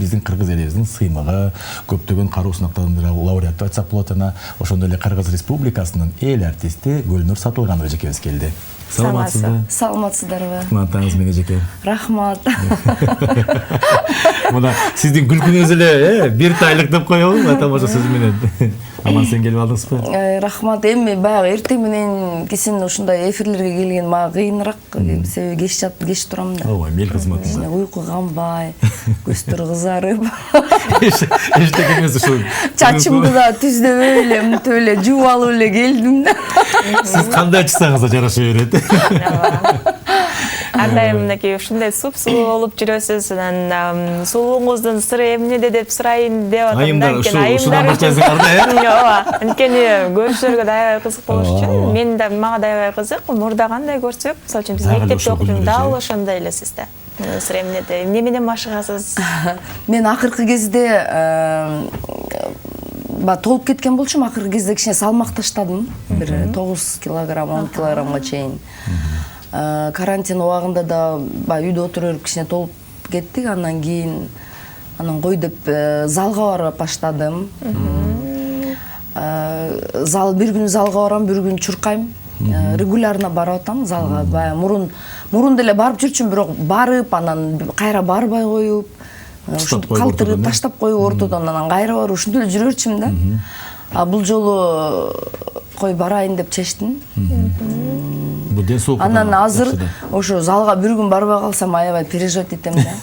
биздин кыргыз элибиздин сыймыгы, көптөгөн кароо сынактарында лауреат деп айтсак болот. Жана ошондой эле Кыргыз Республикасынын эл артисти Гүлнур Сатылганова жекебиз келди. Саламатсызбы? Саламатсыздарбы? Кымбаттыңыз менен жеке. Рахмат. Мына сиздин күлкүңүз эле бир тайлык деп коелу, тамаша сөз менен. Аман сен келип алдыңызбы? Рахмат. Эми баягы эртең менен кесин ушундай эфирлерге келген мага кыйыныраак, себеби кеч жатып кеч турам да. Ооба, мел кызматыңыз. Уйку канбай, көздөр кызарып. Эчтеке эмес ушул. Чачымды да түздөп эле, мынтип эле жууп алып эле келдим да. Сиз кандай чыксаңыз да жараша берет. Ар дайым мынакей ушундай суп-сулуу болуп жүрөсүз. Анан сулууңуздун сыры эмнеде деп сурайын деп атам. Айымдар ушундан башlayсыңар да, ооба. Анткени көрүүчүлөргө да аябай кызык болуш үчүн, мен да мага да аябай кызык. Мурда кандай көрсөк, мисалы үчүн биз мектепте окуп жүргөн дал ошондой эле сиз да. Сыры эмнеде, эмне менен машыгасыз? Мен акыркы кезде толуп кеткен болчумун. Акыркы кезде кичине салмак таштадым. Бир 9 килограмм, 10 килограммга чейин. Карантин убагында да үйдө отура берип кичине толуп кеттик. Андан кийин кой деп залга барып баштадым. Бир күн залга барам, бир күн чуркайм. Регулярно барып атам залга. Баягы мурун деле барып жүрчүмүн, бирок барып, анан кайра барбай коюп, калтырып таштап коюп ортодон, анан кайра барып ушинтип эле жүрө берчүмүн да. Бул жолу кой барайын деп чечтим. Анан азыр ошо залга бир күн барбай калсам аябай переживать этем да.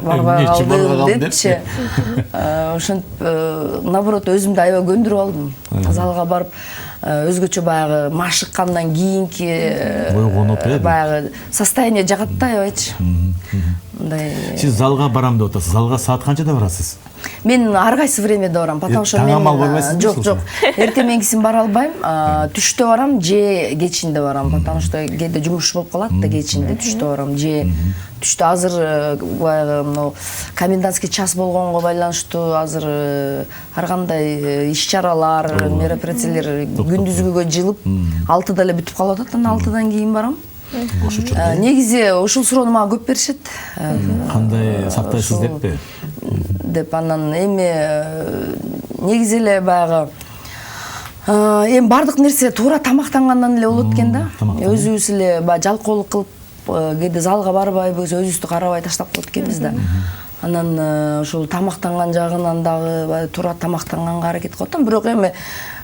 Барбай калдым депчи. Ошентип наоборот өзүмдү аябай көндүрүп алдым. Залга барып өзгөчө баягы машыккандан кийинки баягы состояние жагат да аябайчы. Сиз залга барам деп атасыз. Залга саат канчада барасыз? Мен ар кайсы времяде барам, потому что мен жок, эртең менгисин бара албайм. Түштө барам, же кечинде барам, потому что кээде жумуш болуп калат да кечинде, түштө барам, же түштө азыр баягы комендантский час болгонго байланыштуу азыр ар кандай иш-чаралар, мероприятиялар күндүзгүгө жылып, 6-да эле бүтүп калып атат, анан 6-дан кийин барам. Негизи ушул суроону мага көп беришет. Кандай сактайсыз деппи? Деп анан эми негизи эле баягы эми бардык нерсе туура тамактангандан эле болот экен да. Өзүбүз эле баягы жалкоолук кылып кээде залга барбайбыз, өзүбүздү карабай таштап коет экенбиз да. Анан ушул тамактанган жагынан дагы туура тамактанганга аракет кылып атам, бирок эми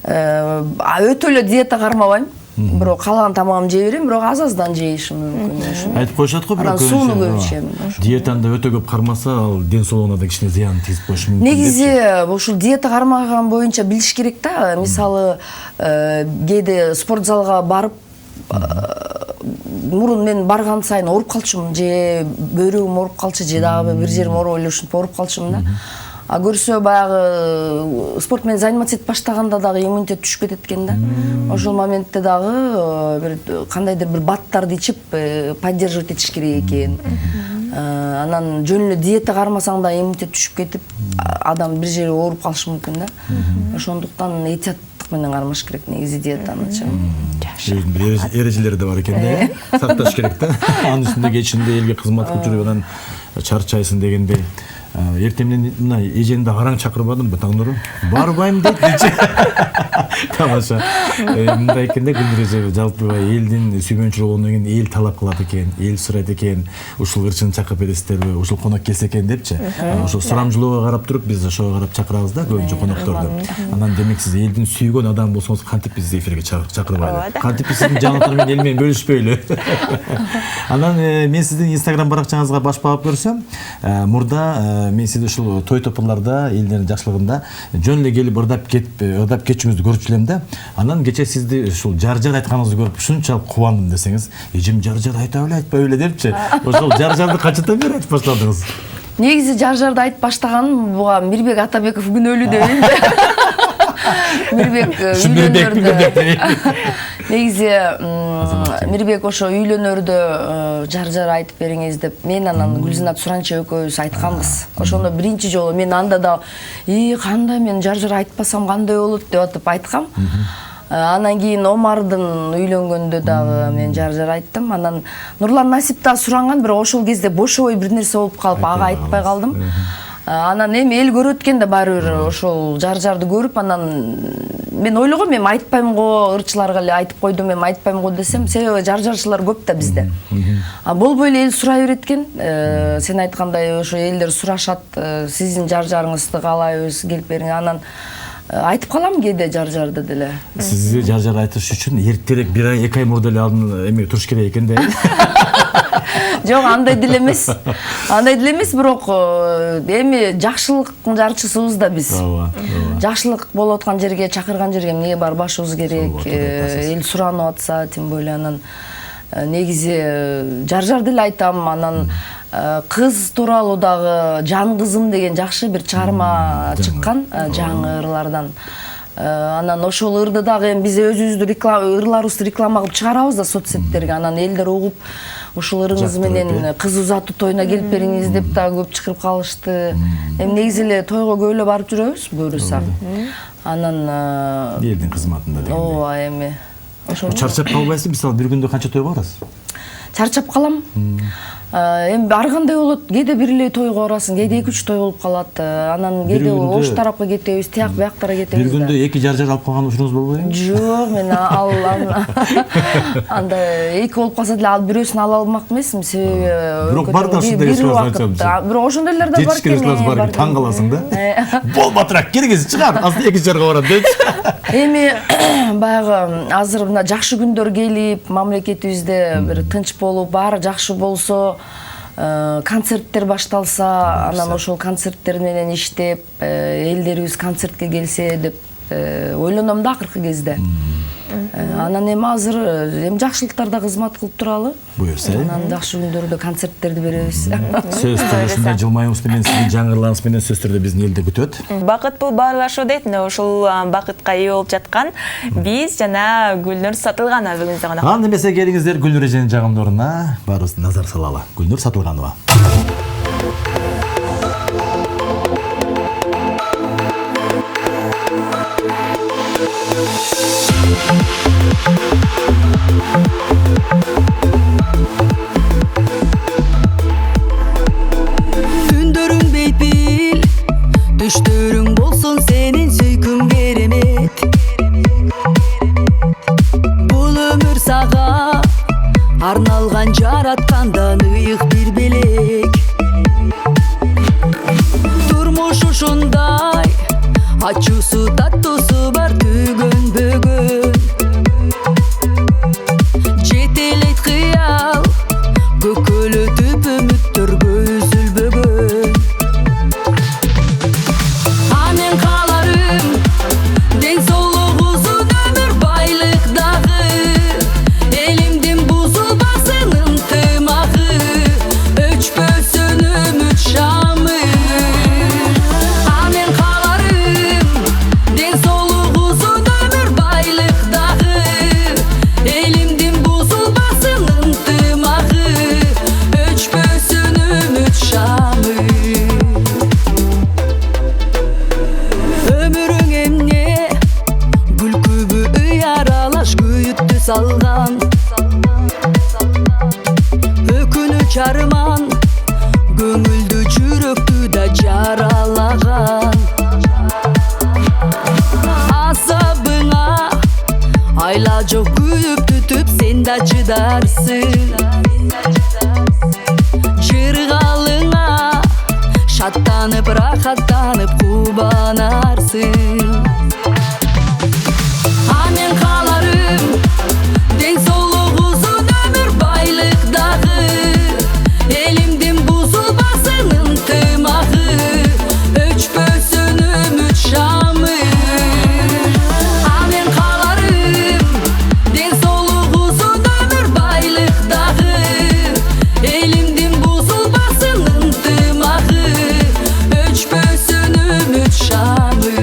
өтө эле диета кармабайм. Бирок калаган тамагымды жей берем, бирок аз-аздан жейишим мүмкүн. Айтып коюшат го, бирок сууну көп ичем. Диетаны өтө көп кармаса, ал ден соолугуна да кичине зыян тийип коюшу мүмкүн. Негизи ушул диета кармаган боюнча билиш керек да. Мисалы, кээде спорт залга барып, мурун мен барган сайын ооруп калчумун, же бөйрөгүм ооруп калчу, же дагы бир жерим ооруп эле ушинтип ооруп калчумун да. Көрсө баягы спорт менен заниматься этип баштаганда дагы иммунитет түшүп кетет экен да. Ошол моментте дагы бир кандайдыр бир баттарды ичип поддерживать этиш керек экен. Анан жөн эле диета кармасаң да иммунитет түшүп кетип, адам бир жери ооруп калышы мүмкүн да. Ошондуктан этияттык менен кармаш керек негизи диетанычы. Бир эрежелери да бар экен да. Сакташ керек да. Анын үстүндө кечинде элге кызмат кылып жүрүп анан чарчайсың дегендей. Эртең менен мына эжеңди араң чакырбадымбы таңдырып? Барбайм дейт. Тамаша. Мындай экен да, Гүлнур эже жалпы элдин сүйгөнчүлүгү болгондон кийин эл талап кылат экен, эл сурайт экен, ушул кырчыны чакырып бересиздерби, ушул конок келсе экен депчи. Ошо сурамжылоого карап туруп биз ошого карап чакырабыз да көбүнчө конокторду. Анан демек сиз элдин сүйгөн адам болсоңуз кантип бизди эфирге чакырбайлы? Кантип сиздин жаңылыктар менен эл менен бөлүшпөйлү? Анан мен сиздин Instagram баракчаңызга баш багып көрсөм, мурда мен сизди ушул той топурларда элдердин жакшылыгында жөн эле келип ырдап кетчүңүздү көрүп элем да. Анан кече сизди ушул жар-жар айтканыңызды көрүп ушунчалык кубандым десеңиз, эжем жар-жар айта беле, айтпай беле депчи. Ошол жар-жарды канчадан бери айтып баштадыңыз? Негизи жар-жарды айтып баштаганым буга Мирбек Атабеков күнөөлүү деп Мирбек үйлөнөрдө. Негизи Мирбек ошо үйлөнөрдө жар-жар айтып бериңиз деп мен анан Гүлзинат Суранча экөөбүз айтканбыз. Ошондо биринчи жолу мен анда да кандай мен жар-жар айтпасам кандай болот деп атып айткам. Анан кийин Омардын үйлөнгөндө дагы мен жар-жар айттым. Анан Нурлан Насип да суранган, бирок ошол кезде бошобой бир нерсе болуп калып ага айтпай калдым. Анан эми эл көрөт экен да баары бир ошол жарды көрүп, анан мен ойлогом, эми айтпайм го, ырчыларга эле айтып койдум, эми айтпайм го десем, себеби жарчылар көп да бизде. А болбой эле эл сурай берет экен. Сен айткандай ошо элдер сурашат, сиздин жарыңызды каалайбыз, келип бериңиз. Анан айтып калам кээде жарды деле. Сизге жар айтыш үчүн эртерээк 1 ай 2 ай мурда эле алдын эме туруш керек экен да. Жок, андай деле эмес. Андай деле эмес, бирок эми жакшылыктын жарчысыбыз да биз. Жакшылык болуп аткан жерге, чакырган жерге эмнеге барбашыбыз керек? Эл суранып атса, тем более анан негизи жар деле айтам. Анан кыз тууралуу дагы Жан кызым деген жакшы бир чыгарма чыккан, жаңы ырлардан. Анан ошол ырды дагы эми биз өзүбүздү ырларыбызды реклама кылып чыгарабыз да соцсеттерге. Анан элдер угуп, ушул ырыңыз менен кыз узатуу тоюна келип бериңиз деп дагы көп чакырып калышты. Эми негизи эле тойго көп эле барып жүрөбүз, буюрса. Анан элдин кызматында дегенде. ооба, эми ошо Чарчап калбайсыз? Мисалы бир күндө канча тойго барасыз? чарчап калам. Эми ар кандай болот, кээде бир эле тойго барасың, кээде 2-3 той болуп калат. Анан кээде ош тарапка кетебиз, тияк бияктара кетебиз. Бир күндө 2 жар алып калган учуруңуз болбойбу? Жок, мен андай 2 болуп калса деле ал бирөөсүн ала алмак эмесмин, себеби Бирок бар да ушундай убакытта. Бирок ошондойлор да бар экен. Таң каласың да. Болбатыраак келгиз чыгар, азыр 2 жарга барат депчи. Эми баягы азыр мына жакшы күндөр келип, мамлекетибизде бир тынч болуп, баары жакшы болсо, концерттер башталса, анан ошол концерттер менен иштеп, элдерибиз концертке келсе деп ойлоном да акыркы кезде. Анан эми азыр эми жакшылыктарда кызмат кылып туралы. Буюрса. Анан жакшы күндөрдө концерттерди беребиз. Сөз түрүшүндө жылмаюңуз менен, сиздин жаңырларыңыз менен сөз түрдө биздин элди күтөт. Бакыт бул баарлашуу дейт, ошол бакытка ээ болуп жаткан биз жана Гүлнур Сатылганова бүгүн конок. Анда эмесе келиңиздер Гүлнур эженин жагымдарына баарыбыз назар салалы. Гүлнур Сатылганова. Түндөрүң бейпил, түштөрүң болсун сенин сүйкүм керемет. Бул өмүр сага арналган, жараткандан ыйык бир белек. Турмуш ушундай, ачуусу таттуусу бар түгөн бөгөн. Жетелейт кыял, көкөлөтүп үмүттөргө үзүлбөгөн. Анын кааларым ден соолук, узун өмүр, байлык дагы. Элимдин бузулбасын ынтымагы, өчпөсүн үмүт шамы. Анын кааларым ден соолук, узун өмүр, байлык дагы. Элимдин бузулбасын ынтымагы, өчпөсүн үмүт шамы. Өмүрүң эмне, күлкүбү үй аралаш күйүттү салган. Өкүнүч арман, көңүлдү жүрөктү да жаралаган. Азабыңа айла жок, күйүп түтүп сен да чыдарсың. Жыргалыңа шаттанып, рахаттанып кубанарсың. Анын кааларым ден соолук, узун өмүр, байлык дагы. Элимдин бузулбасын ынтымагы, өчпөсүн үмүт шамы. Анын кааларым ден соолук, узун өмүр, байлык дагы. Элимдин бузулбасын ынтымагы, өчпөсүн үмүт шамы.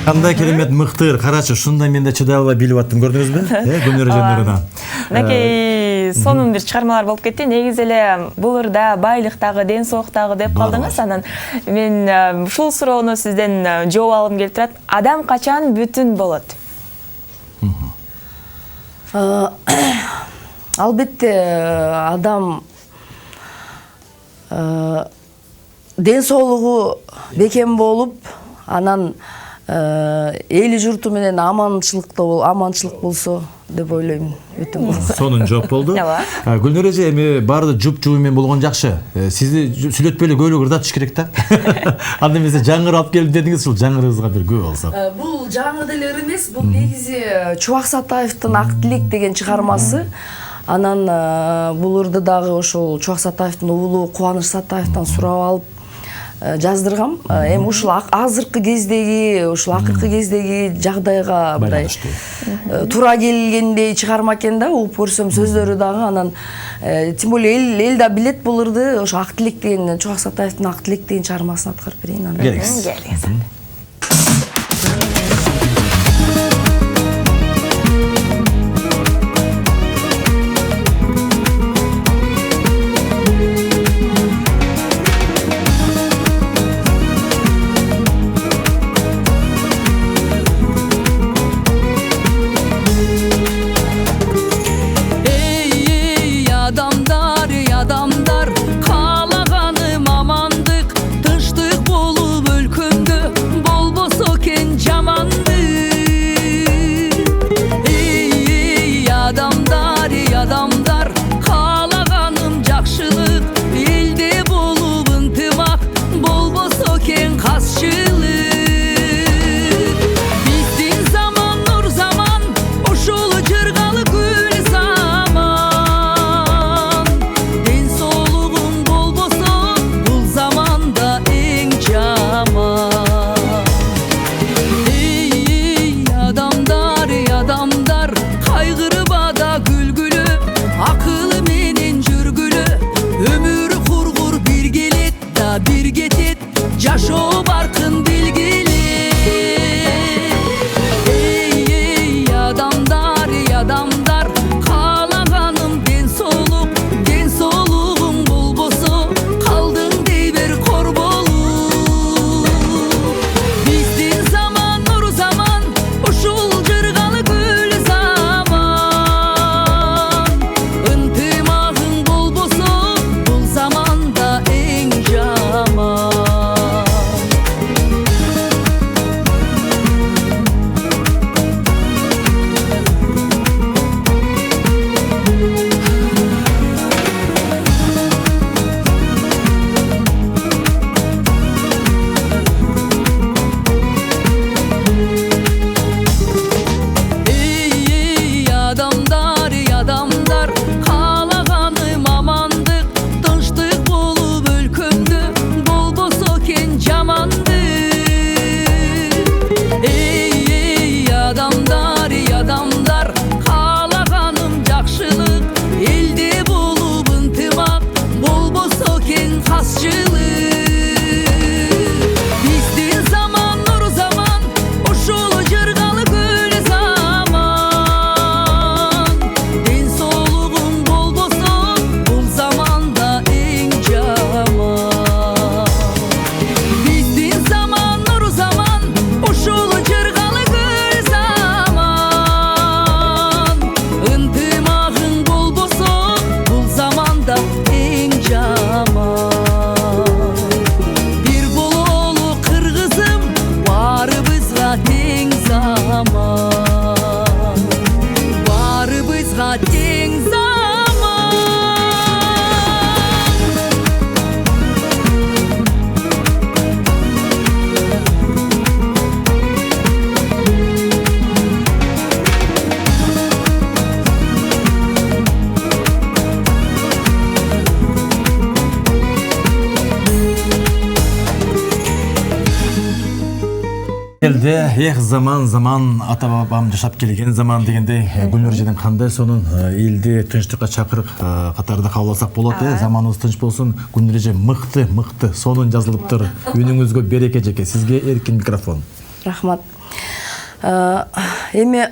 Кандай керемет мықты карачы, ушундай мен да чыдай албай билип аттым, көрдүңүзбү? Гүлнөр эжемдерден. Мынакей сонун бир чыгармалар болуп кетти. Негизи эле бул ырда байлыктагы, ден соолуктагы деп калдыңыз. Анан мен ушул суроону сизден жооп алгым келип турат. Адам качан бүтүн болот? Албетте адам ден соолугу бекем болуп, анан эли журту менен аманчылык болсо деп ойлойм. Сонун жооп болду. Гүлнөр эже, эми баарды жуп-жубу менен болгон жакшы. Сизди сүйлөтпөй эле көйлөк ырдатыш керек да. Анда эмесе жаңыр алып келип дедиңиз, ушул жаңырыңызга бир күбө болсок. Бул жаңы деле эмес, бул негизи Чубак Сатаевдин Ак тилек деген чыгармасы. Анан бул ырды дагы ошол Чубак Сатаевдин уулу Кубаныч Сатаевден сурап алып жаздыргам. Эми ушул азыркы кездеги, ушул акыркы кездеги жагдайга мындай туура келгендей чыгарма экен да, угуп көрсөм сөздөрү дагы. Анан тем более эл да билет бул ырды. Ошо Ак тилек деген Чубак Сатаевдин Ак тилек деген чыгармасын аткарып берейин анда. Келиңиз. Эх, заман ата бабам жашап келген заман дегендей Гүлнөр эжеден кандай сонун элди тынчтыкка чакырып катарда кабыл алсак болот. Заманыбыз тынч болсун. Гүлнөр эже мыкты сонун жазылыптыр. Үнүңүзгө береке жеке. Сизге эркин микрофон. Рахмат. Эми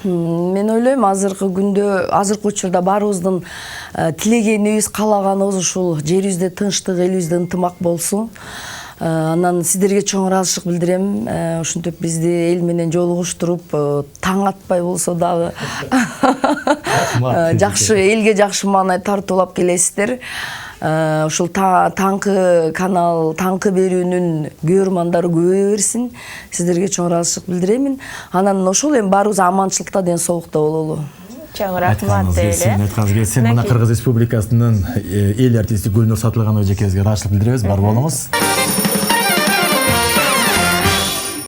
мен ойлойм азыркы күндө, азыркы учурда баарыбыздын тилегенибиз, каалаганыбыз ушул жерибизде тынчтык, элибизде ынтымак болсун. Анан сиздерге чоң ыраазычылык билдирем. Ушинтип бизди эл менен жолугуштуруп, таң атпай болсо дагы жакшы, элге жакшы маанай тартуулап келесиздер. Ушул таңкы канал, таңкы берүүнүн көрөрмандары көбөйө берсин. Сиздерге чоң ыраазычылык билдиремин. Анан ошол эми баарыбыз аманчылыкта, ден соолукта бололу. Чоң рахмат Айтканыңыз келсин. Мына Кыргыз Республикасынын эл артисти Гүлнур Сатылганова эжекебизге ыраазычылык билдиребиз. Бар болуңуз.